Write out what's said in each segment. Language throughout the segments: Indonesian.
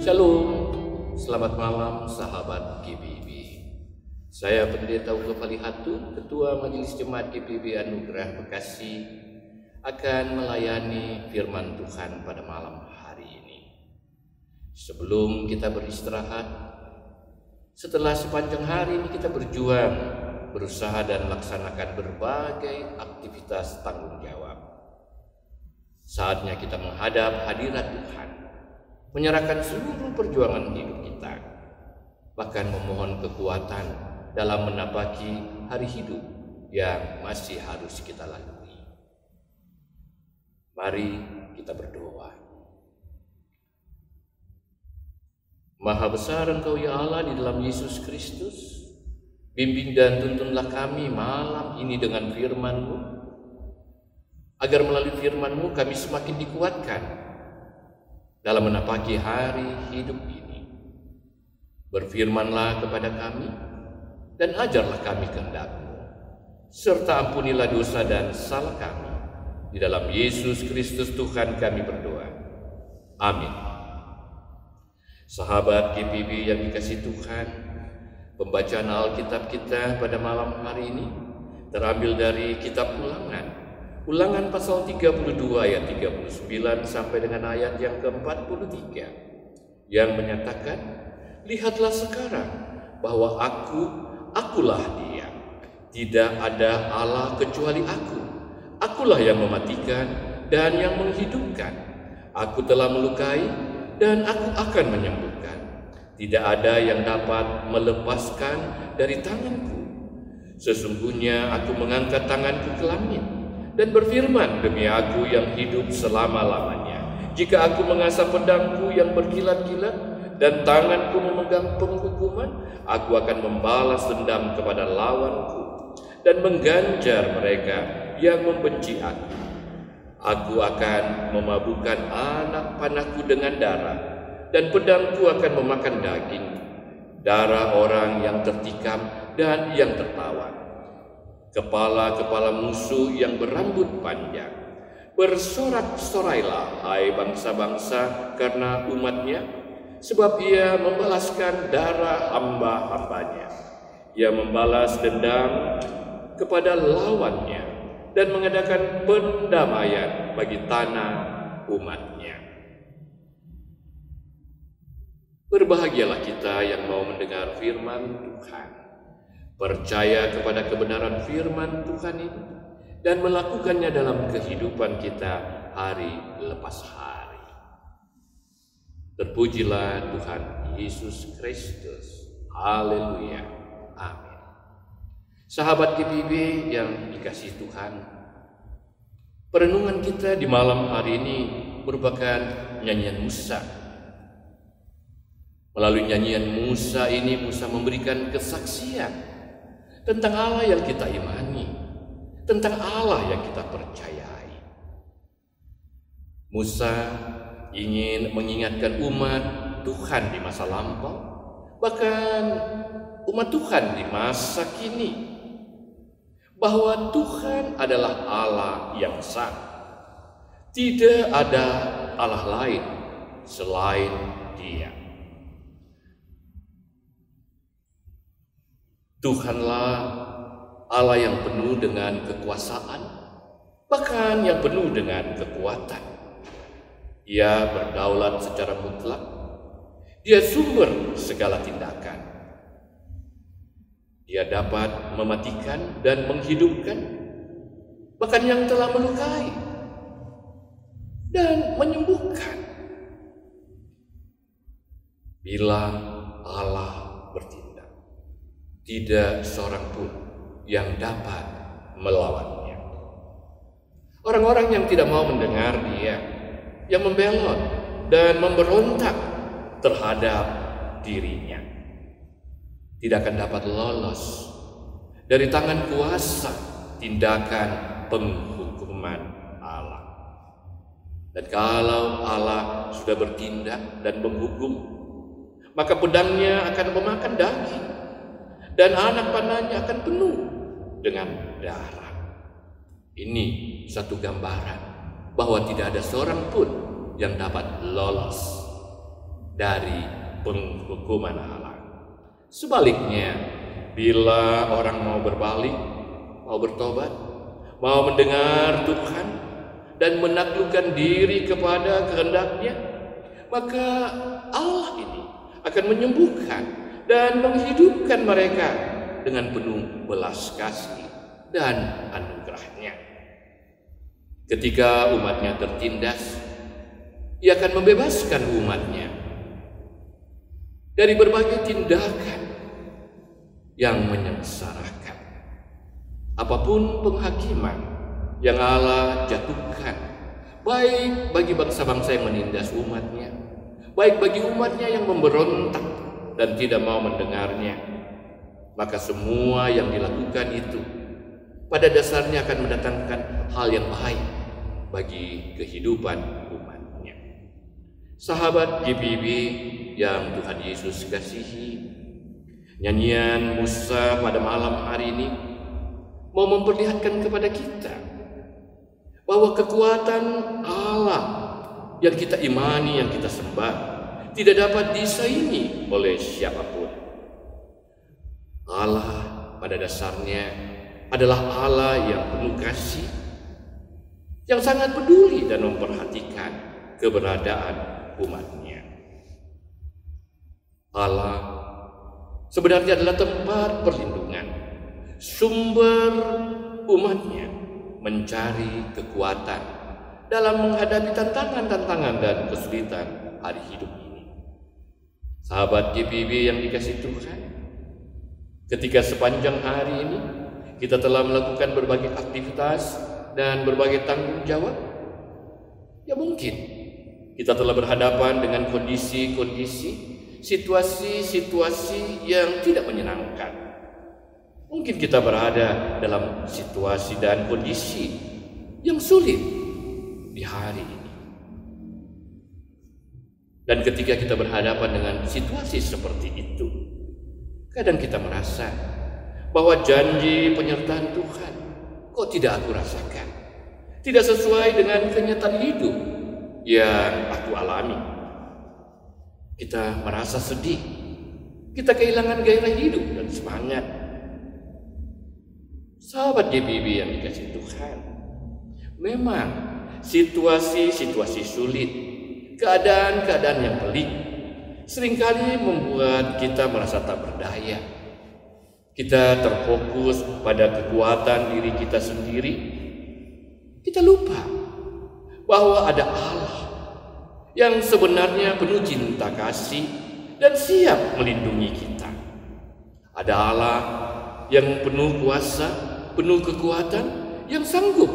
Shalom, selamat malam sahabat GPIB. Saya Pendeta Ugo Falihatu, Ketua Majelis Jemaat GPIB Anugerah Bekasi, akan melayani firman Tuhan pada malam hari ini. Sebelum kita beristirahat, setelah sepanjang hari ini kita berjuang, berusaha dan melaksanakan berbagai aktivitas tanggung jawab. Saatnya kita menghadap hadirat Tuhan, menyerahkan seluruh perjuangan hidup kita, bahkan memohon kekuatan dalam menapaki hari hidup yang masih harus kita lalui. Mari kita berdoa. Maha besar Engkau ya Allah di dalam Yesus Kristus, bimbing dan tuntunlah kami malam ini dengan firman-Mu, agar melalui firman-Mu kami semakin dikuatkan dalam menapaki hari hidup ini. Berfirmanlah kepada kami dan ajarlah kami kehendak-Mu, serta ampunilah dosa dan salah kami. Di dalam Yesus Kristus Tuhan kami berdoa. Amin. Sahabat GPIB yang dikasihi Tuhan, pembacaan Alkitab kita pada malam hari ini terambil dari kitab Ulangan pasal 32 ayat 39 sampai dengan ayat yang ke-43 yang menyatakan, lihatlah sekarang bahwa akulah Dia, tidak ada Allah kecuali akulah yang mematikan dan yang menghidupkan, aku telah melukai dan aku akan menyembuhkan, tidak ada yang dapat melepaskan dari tanganku. Sesungguhnya aku mengangkat tanganku ke langit dan berfirman demi aku yang hidup selama-lamanya, jika aku mengasah pedangku yang berkilat-kilat dan tanganku memegang penghukuman, aku akan membalas dendam kepada lawanku dan mengganjar mereka yang membenci aku. Aku akan memabukkan anak panahku dengan darah, dan pedangku akan memakan daging, darah orang yang tertikam dan yang tertawan, kepala-kepala musuh yang berambut panjang. Bersorak-sorailah, hai bangsa-bangsa, karena umatnya, sebab ia membalaskan darah hamba-hambanya. Ia membalas dendam kepada lawannya dan mengadakan pendamaian bagi tanah umatnya. Berbahagialah kita yang mau mendengar firman Tuhan, percaya kepada kebenaran firman Tuhan ini, dan melakukannya dalam kehidupan kita hari lepas hari. Terpujilah Tuhan Yesus Kristus. Haleluya. Amin. Sahabat GPIB yang dikasihi Tuhan, perenungan kita di malam hari ini merupakan nyanyian Musa. Melalui nyanyian Musa ini, Musa memberikan kesaksian tentang Allah yang kita imani, tentang Allah yang kita percayai. Musa ingin mengingatkan umat Tuhan di masa lampau, bahkan umat Tuhan di masa kini, bahwa Tuhan adalah Allah yang sah. Tidak ada Allah lain selain Dia. Tuhanlah Allah yang penuh dengan kekuasaan, bahkan yang penuh dengan kekuatan. Ia berdaulat secara mutlak. Dia sumber segala tindakan. Dia dapat mematikan dan menghidupkan, bahkan yang telah melukai, dan menyembuhkan. Bila Allah bertindak, tidak seorang pun yang dapat melawannya. Orang-orang yang tidak mau mendengar Dia, yang membelot dan memberontak terhadap dirinya, tidak akan dapat lolos dari tangan kuasa tindakan penghukuman Allah. Dan kalau Allah sudah bertindak dan menghukum, maka pedangnya akan memakan daging, dan anak panahnya akan penuh dengan darah. Ini satu gambaran bahwa tidak ada seorang pun yang dapat lolos dari penghukuman Allah. Sebaliknya, bila orang mau berbalik, mau bertobat, mau mendengar Tuhan dan menaklukkan diri kepada kehendak-Nya, maka Allah ini akan menyembuhkan dan menghidupkan mereka dengan penuh belas kasih dan anugerah-Nya. Ketika umat-Nya tertindas, Ia akan membebaskan umat-Nya dari berbagai tindakan yang menyengsarakan. Apapun penghakiman yang Allah jatuhkan, baik bagi bangsa-bangsa yang menindas umat-Nya, baik bagi umat-Nya yang memberontak dan tidak mau mendengarnya, maka semua yang dilakukan itu pada dasarnya akan mendatangkan hal yang baik bagi kehidupan umat-Nya. Sahabat GPIB yang Tuhan Yesus kasihi, nyanyian Musa pada malam hari ini mau memperlihatkan kepada kita bahwa kekuatan Allah yang kita imani, yang kita sembah, tidak dapat disaingi oleh siapapun. Allah pada dasarnya adalah Allah yang penuh kasih, yang sangat peduli dan memperhatikan keberadaan umat-Nya. Allah sebenarnya adalah tempat perlindungan, sumber umat-Nya mencari kekuatan dalam menghadapi tantangan-tantangan dan kesulitan hari hidup ini. Sahabat GPIB yang dikasihi Tuhan, ketika sepanjang hari ini kita telah melakukan berbagai aktivitas dan berbagai tanggung jawab, ya mungkin kita telah berhadapan dengan kondisi-kondisi, situasi-situasi yang tidak menyenangkan. Mungkin kita berada dalam situasi dan kondisi yang sulit di hari ini. Dan ketika kita berhadapan dengan situasi seperti itu, kadang kita merasa bahwa janji penyertaan Tuhan kok tidak aku rasakan, tidak sesuai dengan kenyataan hidup yang aku alami. Kita merasa sedih, kita kehilangan gairah hidup dan semangat. Sahabat GPIB yang dikasihi Tuhan, memang situasi-situasi sulit, keadaan-keadaan yang pelik seringkali membuat kita merasa tak berdaya. Kita terfokus pada kekuatan diri kita sendiri. Kita lupa bahwa ada Allah yang sebenarnya penuh cinta kasih dan siap melindungi kita. Ada Allah yang penuh kuasa, penuh kekuatan, yang sanggup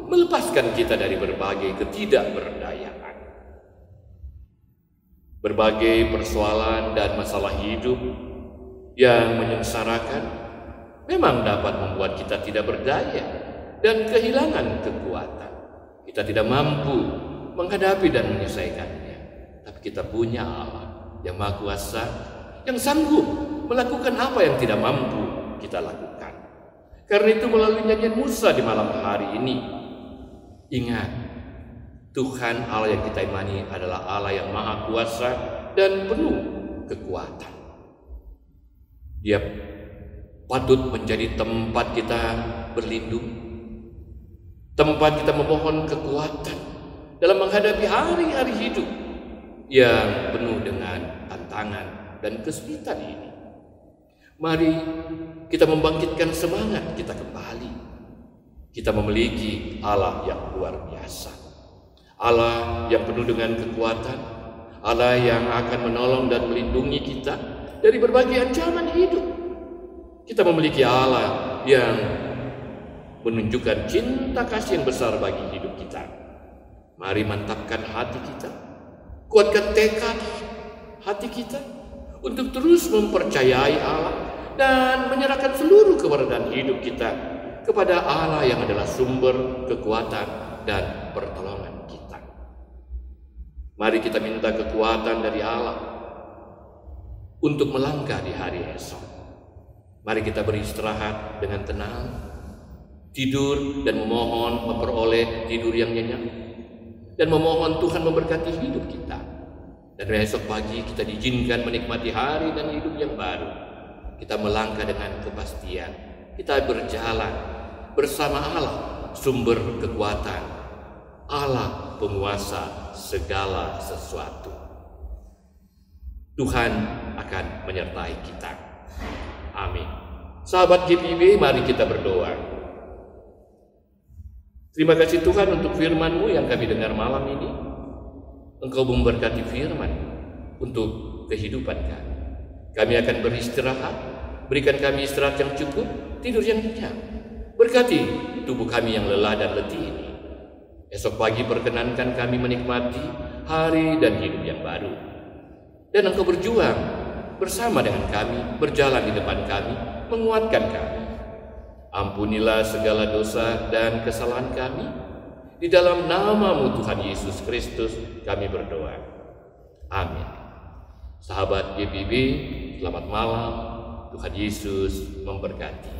melepaskan kita dari berbagai ketidakberdayaan. Berbagai persoalan dan masalah hidup yang menyengsarakan memang dapat membuat kita tidak berdaya dan kehilangan kekuatan. Kita tidak mampu menghadapi dan menyelesaikannya. Tapi kita punya Allah yang Maha Kuasa, yang sanggup melakukan apa yang tidak mampu kita lakukan. Karena itu melalui nyanyian Musa di malam hari ini, ingat, Tuhan Allah yang kita imani adalah Allah yang Maha Kuasa dan penuh kekuatan. Dia patut menjadi tempat kita berlindung, tempat kita memohon kekuatan dalam menghadapi hari-hari hidup yang penuh dengan tantangan dan kesulitan ini. Mari kita membangkitkan semangat kita kembali. Kita memiliki Allah yang luar biasa, Allah yang penuh dengan kekuatan, Allah yang akan menolong dan melindungi kita dari berbagai ancaman hidup. Kita memiliki Allah yang menunjukkan cinta kasih yang besar bagi hidup kita. Mari mantapkan hati kita, kuatkan tekad hati kita untuk terus mempercayai Allah dan menyerahkan seluruh keberadaan hidup kita kepada Allah yang adalah sumber kekuatan dan pertolongan kita. Mari kita minta kekuatan dari Allah untuk melangkah di hari esok. Mari kita beristirahat dengan tenang, tidur dan memohon memperoleh tidur yang nyenyak, dan memohon Tuhan memberkati hidup kita Dan besok pagi kita diizinkan menikmati hari dan hidup yang baru. Kita melangkah dengan kepastian. Kita berjalan bersama Allah, sumber kekuatan, Allah penguasa segala sesuatu. Tuhan akan menyertai kita. Amin. Sahabat GPIB, mari kita berdoa. Terima kasih Tuhan untuk firman-Mu yang kami dengar malam ini. Engkau memberkati firman untuk kehidupan kami. Kami akan beristirahat, berikan kami istirahat yang cukup, tidur yang nyenyak. Berkati tubuh kami yang lelah dan letih ini. Esok pagi perkenankan kami menikmati hari dan hidup yang baru. Dan Engkau berjuang bersama dengan kami, berjalan di depan kami, menguatkan kami. Ampunilah segala dosa dan kesalahan kami. Di dalam nama-Mu Tuhan Yesus Kristus kami berdoa. Amin. Sahabat GPIB, selamat malam. Tuhan Yesus memberkati.